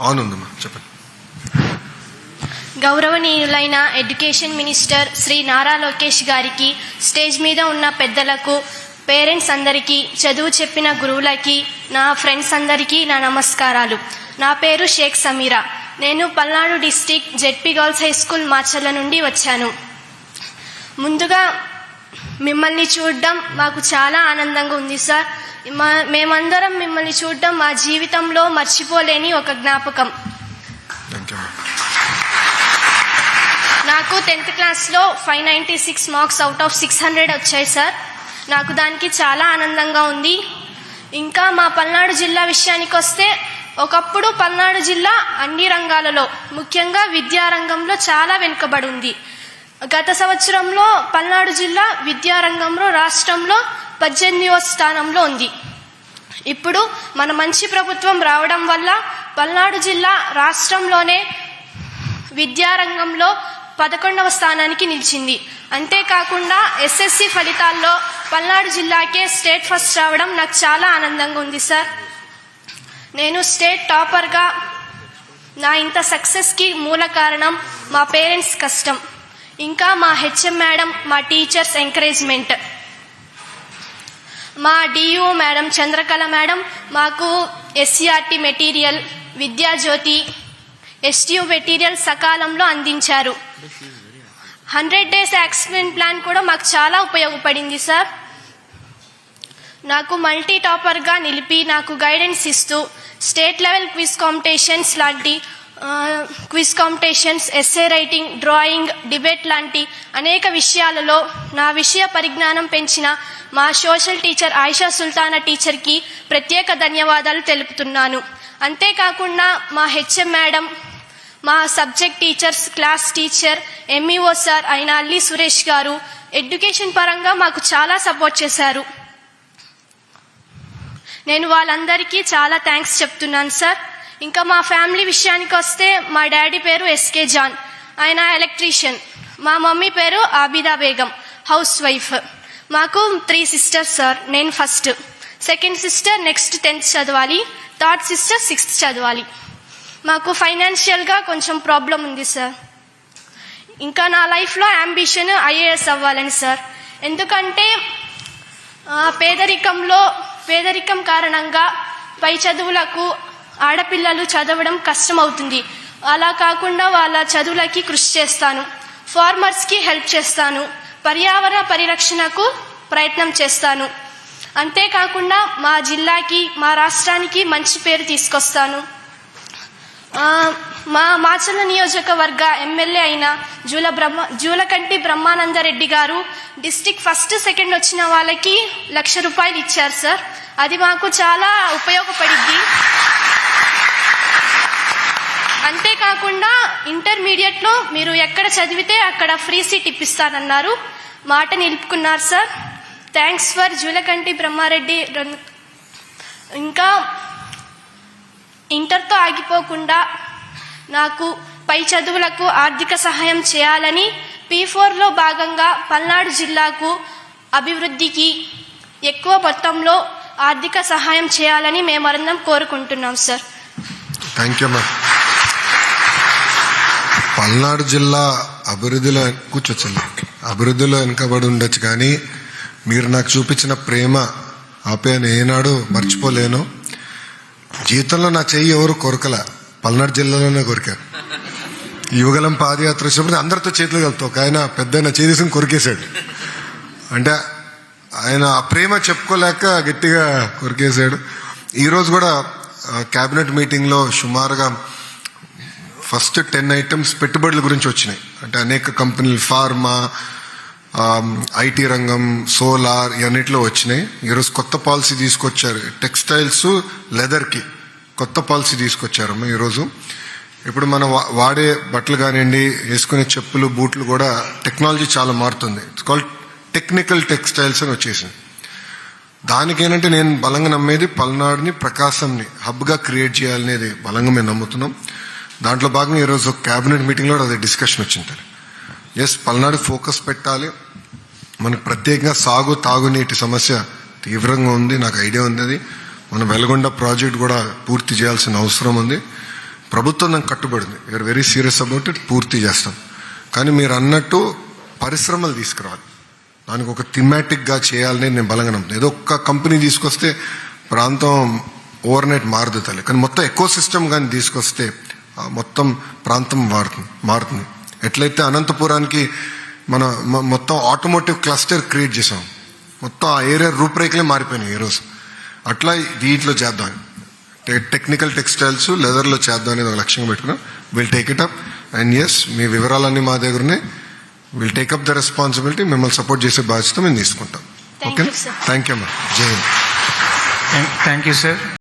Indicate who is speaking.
Speaker 1: On ఉందమ్మా, చెప్పండి.
Speaker 2: గౌరవనీయులైన ఎడ్యుకేషన్ మినిస్టర్ శ్రీ నారా లోకేష్ గారికి, స్టేజ్ మీద ఉన్న పెద్దలకు, పేరెంట్స్ అందరికీ, చదువు చెప్పిన గురువులకి, నా ఫ్రెండ్స్ అందరికీ నా నమస్కారాలు. నా పేరు షేక్ సమీరా. నేను Palnadu district ZP girls high school Macherla నుండి వచ్చాను. ముందుగా మిమ్మల్ని చూడడం మాకు చాలా ఆనందంగా ఉంది సార్. మేమందరం మిమ్మల్ని చూడడం మా జీవితంలో మర్చిపోలేని ఒక జ్ఞాపకం. నాకు 10th క్లాస్లో 596 మార్క్స్ అవుట్ ఆఫ్ 600 వచ్చాయి సార్. నాకు దానికి చాలా ఆనందంగా ఉంది. ఇంకా మా పల్నాడు జిల్లా విషయానికి వస్తే, ఒకప్పుడు పల్నాడు జిల్లా అన్ని రంగాలలో, ముఖ్యంగా విద్యారంగంలో చాలా వెనుకబడి ఉంది. గత సంవత్సరంలో పల్నాడు జిల్లా విద్యారంగంలో రాష్ట్రంలో 18వ స్థానంలో ఉంది. ఇప్పుడు మన మంచి ప్రభుత్వం రావడం వల్ల పల్నాడు జిల్లా రాష్ట్రంలోనే విద్యారంగంలో 11వ స్థానానికి నిలిచింది. అంతేకాకుండా SSC ఫలితాల్లో పల్నాడు జిల్లాకే స్టేట్ ఫస్ట్ రావడం నాకు చాలా ఆనందంగా ఉంది సార్. నేను స్టేట్ టాపర్గా నా ఇంత సక్సెస్కి మూల కారణం మా పేరెంట్స్ కష్టం, ఇంకా మా HM మేడం, మా టీచర్స్ ఎంకరేజ్మెంట్. మా DU మేడం చంద్రకళ మేడం మాకు SCRT material, Vidyajyothi, STU material సకాలంలో అందించారు. 100 days యాక్షన్ ప్లాన్ కూడా మాకు చాలా ఉపయోగపడింది సార్. నాకు మల్టీ టాపర్గా నిలిపి నాకు గైడెన్స్ ఇస్తూ స్టేట్ లెవెల్ క్విజ్ కాంపిటీషన్స్ లాంటి quiz competitions, essay writing, drawing, debate లాంటి అనేక విషయాలలో నా విషయ పరిజ్ఞానం పెంచిన మా సోషల్ టీచర్ ఆయిషా సుల్తానా టీచర్కి ప్రత్యేక ధన్యవాదాలు తెలుపుతున్నాను. అంతేకాకుండా మా HM మేడం, మా subject teachers, class teacher, MEO sir అయిన అల్లి సురేష్ గారు ఎడ్యుకేషన్ పరంగా మాకు చాలా సపోర్ట్ చేశారు. నేను వాళ్ళందరికీ చాలా థ్యాంక్స్ చెప్తున్నాను సార్. ఇంకా మా ఫ్యామిలీ విషయానికి వస్తే, మా డాడీ పేరు SK జాన్, ఆయన ఎలక్ట్రీషియన్. మా మమ్మీ పేరు ఆబిదా బేగం, హౌస్ వైఫ్. మాకు 3 sisters సార్. నేను first, second sister next 10th చదవాలి, థర్డ్ సిస్టర్ 6th చదవాలి. మాకు ఫైనాన్షియల్గా కొంచెం ప్రాబ్లం ఉంది సార్. ఇంకా నా లైఫ్లో అంబిషన్ IAS అవ్వాలని సార్. ఎందుకంటే పేదరికం కారణంగా పై చదువులకు ఆడపిల్లలు చదవడం కష్టమవుతుంది. అలా కాకుండా వాళ్ళ చదువులకి కృషి చేస్తాను, ఫార్మర్స్కి హెల్ప్ చేస్తాను, పర్యావరణ పరిరక్షణకు ప్రయత్నం చేస్తాను. అంతేకాకుండా మా జిల్లాకి, మా రాష్ట్రానికి మంచి పేరు తీసుకొస్తాను. మా మాచర్ల నియోజకవర్గ ఎమ్మెల్యే అయిన జూలకంటి బ్రహ్మానందరెడ్డి గారు డిస్టిక్ ఫస్ట్, సెకండ్ వచ్చిన వాళ్ళకి 1,00,000 రూపాయలు ఇచ్చారు సార్. అది మాకు చాలా ఉపయోగపడింది. అంతేకాకుండా ఇంటర్మీడియట్లో మీరు ఎక్కడ చదివితే అక్కడ ఫ్రీ సీట్ ఇప్పిస్తానన్నారు, మాట నిలుపుకున్నారు sir. Thanks for Julakanti Brahmareddy. ఇంకా ఇంటర్తో ఆగిపోకుండా నాకు పై చదువులకు ఆర్థిక సహాయం చేయాలని P4లో భాగంగా పల్నాడు జిల్లాకు అభివృద్ధికి ఎక్కువ మొత్తంలో ఆర్థిక సహాయం చేయాలని మేమందరం కోరుకుంటున్నాం సార్.
Speaker 1: థ్యాంక్ యూ అమ్మా. పల్నాడు జిల్లా అభివృద్ధిలో అభివృద్ధిలో వెనుకబడి ఉండొచ్చు, కానీ మీరు నాకు చూపించిన ప్రేమ, ఆప్యాయన ఏనాడు మర్చిపోలేను. జీవితంలో నా చెయ్యి ఎవరు కొరకల, పల్నాడు జిల్లాలోనే కొరికారు. యువగలం పాదయాత్ర వచ్చినప్పుడు అందరితో చేతులు కలుపుతాం, ఒక ఆయన పెద్ద చేయి తీసుకుని కొరికేశాడు. అంటే ఆయన ఆ ప్రేమ చెప్పుకోలేక గట్టిగా కొరికేశాడు. ఈరోజు కూడా క్యాబినెట్ మీటింగ్లో సుమారుగా ఫస్ట్ 10 items పెట్టుబడుల గురించి వచ్చినాయి. అంటే అనేక కంపెనీలు, ఫార్మా, IT రంగం, సోలార్, ఇవన్నిటిలో వచ్చినాయి. ఈరోజు కొత్త పాలసీ తీసుకొచ్చారు, టెక్స్టైల్స్, లెదర్కి కొత్త పాలసీ తీసుకొచ్చారమ్మా ఈరోజు. ఇప్పుడు మనం వాడే బట్టలు కానివ్వండి, వేసుకునే చెప్పులు, బూట్లు కూడా టెక్నాలజీ చాలా మారుతుంది. ఇట్స్ కాల్డ్ టెక్నికల్ టెక్స్టైల్స్ అని వచ్చేసింది. దానికేనంటే నేను బలంగా నమ్మేది పల్నాడుని, ప్రకాశంని హబ్గా క్రియేట్ చేయాలనేది బలంగా మేము నమ్ముతున్నాం. దాంట్లో భాగంగా ఈరోజు క్యాబినెట్ మీటింగ్లో అదే డిస్కషన్ వచ్చింది. ఎస్, పల్నాడు ఫోకస్ పెట్టాలి. మనకు ప్రత్యేకంగా తాగునీటి సమస్య తీవ్రంగా ఉంది, నాకు ఐడియా ఉంది. అది మన వెలగొండ ప్రాజెక్ట్ కూడా పూర్తి చేయాల్సిన అవసరం ఉంది. ప్రభుత్వం దానికి కట్టుబడింది. We're very serious about it. పూర్తి చేస్తాం. కానీ మీరు అన్నట్టు పరిశ్రమలు తీసుకురావాలి. దానికి ఒక థిమాటిక్గా చేయాలని నేను బలంగా నమ్ముతాను. ఏదో ఒక్క కంపెనీ తీసుకొస్తే ప్రాంతం ఓవర్ నైట్ మారదు తల్లి. కానీ మొత్తం ఎకో సిస్టమ్ కానీ తీసుకొస్తే మొత్తం ప్రాంతం మారుతుంది. ఎట్లయితే అనంతపురానికి మొత్తం ఆటోమోటివ్ క్లస్టర్ క్రియేట్ చేసాం. మొత్తం ఆ ఏరియా రూపురేఖలే మారిపోయినాయి ఈరోజు. అట్లా వీటిలో చేద్దాం. టెక్నికల్ టెక్స్టైల్స్ లెదర్లో చేద్దాం అనేది ఒక లక్ష్యంగా పెట్టుకున్నాం. Will take it up. And yes, మీ వివరాలన్నీ మా దగ్గరనే. Will take up the responsibility. మిమ్మల్ని సపోర్ట్ చేసే బాధ్యత మేము తీసుకుంటాం. ఓకే, థ్యాంక్ యూ అమ్మా. జై హింద్.
Speaker 3: Thank you sir.